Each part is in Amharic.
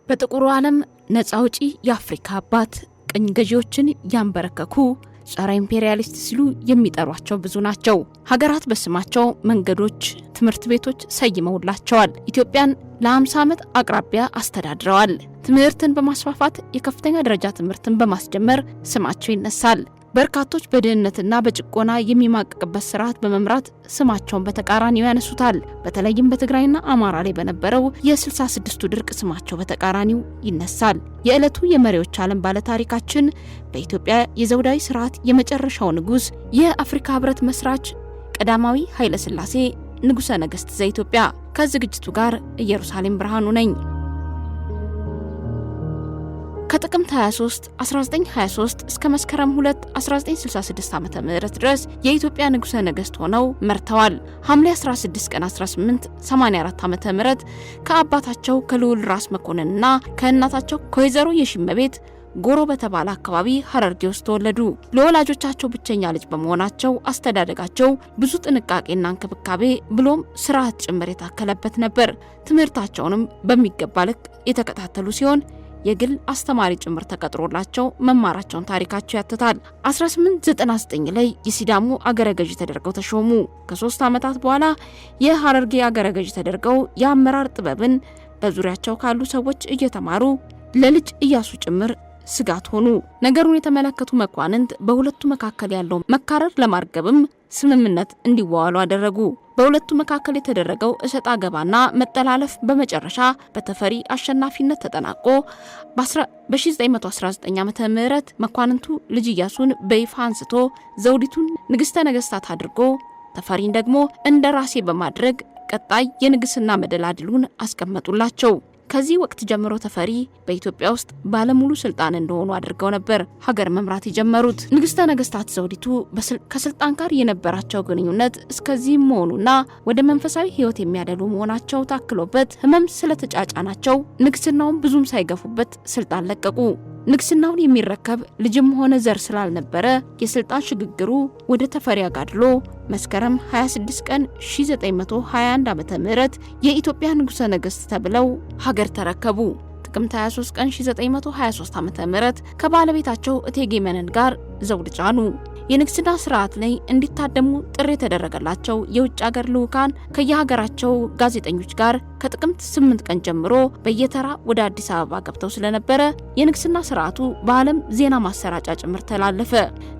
በጥቁሩ ዓለም ነፃ አውጪ የአፍሪካ አባት ቅኝ ገዢዎችን ያንበረከኩ ጸረ ኢምፔሪያሊስት ሲሉ የሚጠሯቸው ብዙ ናቸው። ሀገራት በስማቸው መንገዶች፣ ትምህርት ቤቶች ሰይመውላቸዋል። ኢትዮጵያን ለ50 ዓመት አቅራቢያ አስተዳድረዋል። ትምህርትን በማስፋፋት የከፍተኛ ደረጃ ትምህርትን በማስጀመር ስማቸው ይነሳል። በርካቶች በድህነትና በጭቆና የሚማቀቅበት ስርዓት በመምራት ስማቸውን በተቃራኒው ያነሱታል። በተለይም በትግራይና አማራ ላይ በነበረው የ66ቱ ድርቅ ስማቸው በተቃራኒው ይነሳል። የዕለቱ የመሪዎች ዓለም ባለታሪካችን በኢትዮጵያ የዘውዳዊ ስርዓት የመጨረሻው ንጉስ የአፍሪካ ህብረት መስራች ቀዳማዊ ኃይለ ሥላሴ ንጉሠ ነገሥት ዘኢትዮጵያ። ከዝግጅቱ ጋር ኢየሩሳሌም ብርሃኑ ነኝ። ከጥቅምት 23 1923 እስከ መስከረም 2 1966 ዓ.ም ድረስ የኢትዮጵያ ንጉሠ ነገሥት ሆነው መርተዋል። ሐምሌ 16 ቀን 1884 ዓ.ም ከአባታቸው ከልዑል ራስ መኮንንና ከእናታቸው ከወይዘሮ የሺመቤት ጎሮ በተባለ አካባቢ ሐረርጌ ውስጥ ተወለዱ። ለወላጆቻቸው ብቸኛ ልጅ በመሆናቸው አስተዳደጋቸው ብዙ ጥንቃቄና እንክብካቤ ብሎም ስርዓት ጭምር የታከለበት ነበር። ትምህርታቸውንም በሚገባ ልክ የተከታተሉ ሲሆን የግል አስተማሪ ጭምር ተቀጥሮላቸው መማራቸውን ታሪካቸው ያትታል። 1899 ላይ የሲዳሙ አገረ ገዢ ተደርገው ተሾሙ። ከ3 ዓመታት በኋላ የሐረርጌ አገረ ገዢ ተደርገው የአመራር ጥበብን በዙሪያቸው ካሉ ሰዎች እየተማሩ ለልጅ ኢያሱ ጭምር ስጋት ሆኑ። ነገሩን የተመለከቱ መኳንንት በሁለቱ መካከል ያለው መካረር ለማርገብም ስምምነት እንዲዋዋሉ አደረጉ። በሁለቱ መካከል የተደረገው እሰጥ አገባና መጠላለፍ በመጨረሻ በተፈሪ አሸናፊነት ተጠናቆ በ1919 ዓ.ም መኳንንቱ ልጅ ኢያሱን በይፋ አንስቶ ዘውዲቱን ንግሥተ ነገሥታት አድርጎ ተፈሪን ደግሞ እንደ ራሴ በማድረግ ቀጣይ የንግስና መደላድሉን አስቀመጡላቸው። ከዚህ ወቅት ጀምሮ ተፈሪ በኢትዮጵያ ውስጥ ባለሙሉ ስልጣን እንደሆኑ አድርገው ነበር ሀገር መምራት የጀመሩት። ንግሥተ ነገሥታት ዘውዲቱ ከስልጣን ጋር የነበራቸው ግንኙነት እስከዚህ መሆኑና ወደ መንፈሳዊ ሕይወት የሚያደሉ መሆናቸው ታክሎበት ሕመም ስለተጫጫናቸው ንግስናውን ብዙም ሳይገፉበት ስልጣን ለቀቁ። ንግስናውን የሚረከብ ልጅም ሆነ ዘር ስላልነበረ የስልጣን ሽግግሩ ወደ ተፈሪ አጋድሎ መስከረም 26 ቀን 1921 ዓ.ም የኢትዮጵያ ንጉሠ ነገሥት ተብለው ሀገር ተረከቡ። ጥቅምት 23 ቀን 1923 ዓ.ም ከባለቤታቸው እቴጌ መነን ጋር ዘውድ ጫኑ። የንግስና ስርዓት ላይ እንዲታደሙ ጥሪ የተደረገላቸው የውጭ ሀገር ልዑካን ከየሀገራቸው ጋዜጠኞች ጋር ከጥቅምት 8 ቀን ጀምሮ በየተራ ወደ አዲስ አበባ ገብተው ስለነበረ የንግስና ስርዓቱ በዓለም ዜና ማሰራጫ ጭምር ተላለፈ።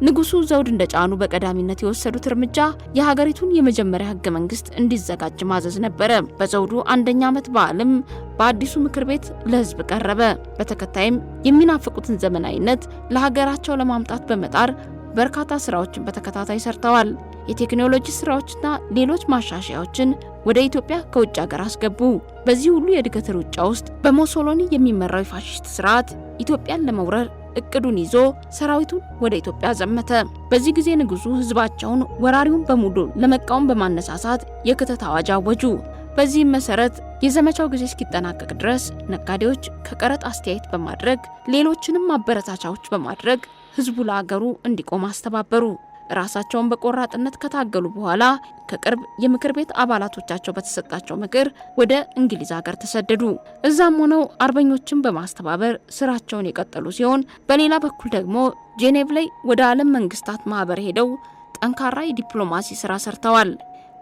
ንጉሱ ዘውድ እንደጫኑ በቀዳሚነት የወሰዱት እርምጃ የሀገሪቱን የመጀመሪያ ህገ መንግስት እንዲዘጋጅ ማዘዝ ነበረ። በዘውዱ አንደኛ ዓመት በዓልም በአዲሱ ምክር ቤት ለህዝብ ቀረበ። በተከታይም የሚናፍቁትን ዘመናዊነት ለሀገራቸው ለማምጣት በመጣር በርካታ ስራዎችን በተከታታይ ሰርተዋል። የቴክኖሎጂ ስራዎችና ሌሎች ማሻሻያዎችን ወደ ኢትዮጵያ ከውጭ ሀገር አስገቡ። በዚህ ሁሉ የእድገት ሩጫ ውስጥ በሙሶሎኒ የሚመራው የፋሺስት ስርዓት ኢትዮጵያን ለመውረር እቅዱን ይዞ ሰራዊቱን ወደ ኢትዮጵያ ዘመተ። በዚህ ጊዜ ንጉሱ ህዝባቸውን ወራሪውን በሙሉ ለመቃወም በማነሳሳት የክተት አዋጅ አወጁ። በዚህም መሰረት የዘመቻው ጊዜ እስኪጠናቀቅ ድረስ ነጋዴዎች ከቀረጥ አስተያየት በማድረግ ሌሎችንም ማበረታቻዎች በማድረግ ህዝቡ ለአገሩ እንዲቆም አስተባበሩ። ራሳቸውን በቆራጥነት ከታገሉ በኋላ ከቅርብ የምክር ቤት አባላቶቻቸው በተሰጣቸው ምክር ወደ እንግሊዝ ሀገር ተሰደዱ። እዛም ሆነው አርበኞችን በማስተባበር ስራቸውን የቀጠሉ ሲሆን በሌላ በኩል ደግሞ ጄኔቭ ላይ ወደ ዓለም መንግስታት ማህበር ሄደው ጠንካራ የዲፕሎማሲ ስራ ሰርተዋል።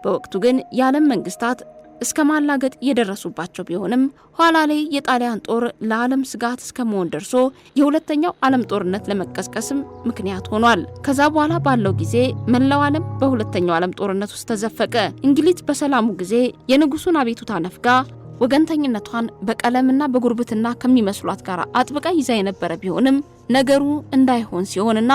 በወቅቱ ግን የዓለም መንግስታት እስከ ማላገጥ የደረሱባቸው ቢሆንም ኋላ ላይ የጣሊያን ጦር ለዓለም ስጋት እስከመሆን ደርሶ የሁለተኛው ዓለም ጦርነት ለመቀስቀስም ምክንያት ሆኗል። ከዛ በኋላ ባለው ጊዜ መላው ዓለም በሁለተኛው ዓለም ጦርነት ውስጥ ተዘፈቀ። እንግሊዝ በሰላሙ ጊዜ የንጉሱን አቤቱታ ነፍጋ ወገንተኝነቷን በቀለምና በጉርብትና ከሚመስሏት ጋር አጥብቃ ይዛ የነበረ ቢሆንም ነገሩ እንዳይሆን ሲሆንና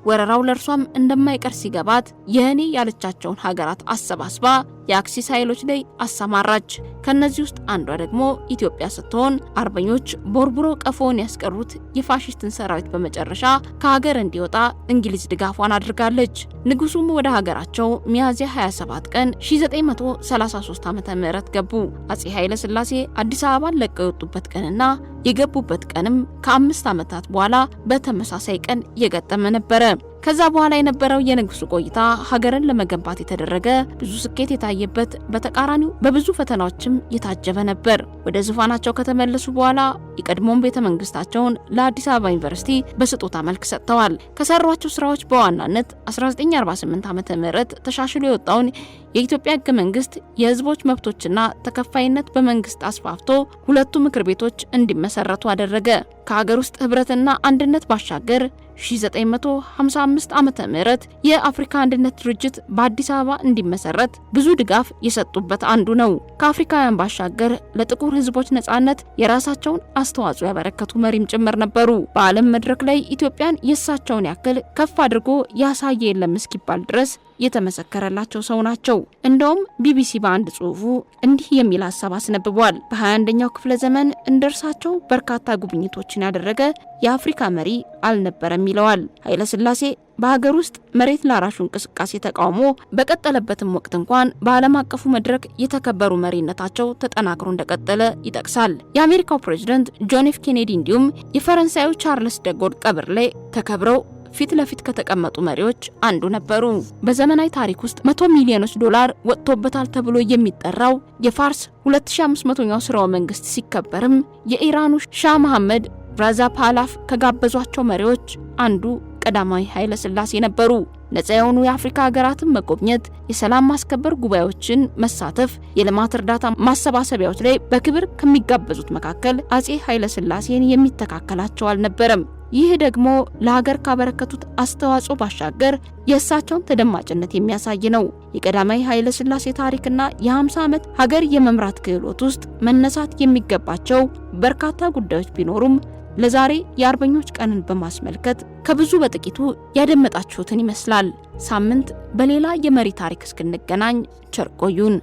ወረራው ለርሷም እንደማይቀር ሲገባት የኔ ያለቻቸውን ሀገራት አሰባስባ የአክሲስ ኃይሎች ላይ አሰማራች። ከነዚህ ውስጥ አንዷ ደግሞ ኢትዮጵያ ስትሆን አርበኞች ቦርቡሮ ቀፎን ያስቀሩት የፋሺስትን ሰራዊት በመጨረሻ ከሀገር እንዲወጣ እንግሊዝ ድጋፏን አድርጋለች። ንጉሱም ወደ ሀገራቸው ሚያዝያ 27 ቀን 1933 ዓ.ም ገቡ። አጼ ኃይለ ሥላሴ አዲስ አበባን ለቀው የወጡበት ቀንና የገቡበት ቀንም ከ5 ዓመታት በኋላ በተመሳሳይ ቀን የገጠመ ነበረ። ከዛ በኋላ የነበረው የንጉሱ ቆይታ ሀገርን ለመገንባት የተደረገ ብዙ ስኬት የታየበት፣ በተቃራኒው በብዙ ፈተናዎችም የታጀበ ነበር። ወደ ዙፋናቸው ከተመለሱ በኋላ የቀድሞውን ቤተ መንግስታቸውን ለአዲስ አበባ ዩኒቨርሲቲ በስጦታ መልክ ሰጥተዋል። ከሰሯቸው ስራዎች በዋናነት 1948 ዓመተ ምህረት ተሻሽሎ የወጣውን የኢትዮጵያ ሕገ መንግስት የህዝቦች መብቶችና ተከፋይነት በመንግስት አስፋፍቶ ሁለቱ ምክር ቤቶች እንዲመሰረቱ አደረገ። ከሀገር ውስጥ ህብረትና አንድነት ባሻገር 1955 ዓመተ ምህረት የአፍሪካ አንድነት ድርጅት በአዲስ አበባ እንዲመሰረት ብዙ ድጋፍ የሰጡበት አንዱ ነው። ከአፍሪካውያን ባሻገር ለጥቁር ህዝቦች ነጻነት የራሳቸውን አስተዋጽኦ ያበረከቱ መሪም ጭምር ነበሩ። በዓለም መድረክ ላይ ኢትዮጵያን የእሳቸውን ያክል ከፍ አድርጎ ያሳየ የለም እስኪባል ድረስ የተመሰከረላቸው ሰው ናቸው። እንደውም ቢቢሲ በአንድ ጽሑፉ እንዲህ የሚል ሐሳብ አስነብቧል። በ21ኛው ክፍለ ዘመን እንደርሳቸው በርካታ ጉብኝቶችን ያደረገ የአፍሪካ መሪ አልነበረም ይለዋል። ኃይለ ሥላሴ በሀገር ውስጥ መሬት ላራሹ እንቅስቃሴ ተቃውሞ በቀጠለበትም ወቅት እንኳን በዓለም አቀፉ መድረክ የተከበሩ መሪነታቸው ተጠናክሮ እንደቀጠለ ይጠቅሳል። የአሜሪካው ፕሬዝዳንት ጆን ኤፍ ኬኔዲ እንዲሁም የፈረንሳዩ ቻርልስ ደጎል ቀብር ላይ ተከብረው ፊት ለፊት ከተቀመጡ መሪዎች አንዱ ነበሩ። በዘመናዊ ታሪክ ውስጥ $100 ሚሊዮን ወጥቶበታል ተብሎ የሚጠራው የፋርስ 2500ኛው ስርወ መንግስት ሲከበርም የኢራኑ ሻህ መሐመድ ራዛ ፓህላፍ ከጋበዟቸው መሪዎች አንዱ ቀዳማዊ ኃይለ ሥላሴ ነበሩ። ነፃ የሆኑ የአፍሪካ ሀገራትን መጎብኘት፣ የሰላም ማስከበር ጉባኤዎችን መሳተፍ፣ የልማት እርዳታ ማሰባሰቢያዎች ላይ በክብር ከሚጋበዙት መካከል አጼ ኃይለ ሥላሴን የሚተካከላቸው አልነበረም። ይህ ደግሞ ለሀገር ካበረከቱት አስተዋጽኦ ባሻገር የእሳቸውን ተደማጭነት የሚያሳይ ነው። የቀዳማዊ ኃይለ ሥላሴ ታሪክና የ50 ዓመት ሀገር የመምራት ክህሎት ውስጥ መነሳት የሚገባቸው በርካታ ጉዳዮች ቢኖሩም ለዛሬ የአርበኞች ቀንን በማስመልከት ከብዙ በጥቂቱ ያደመጣችሁትን ይመስላል። ሳምንት በሌላ የመሪ ታሪክ እስክንገናኝ ቸር ቆዩን።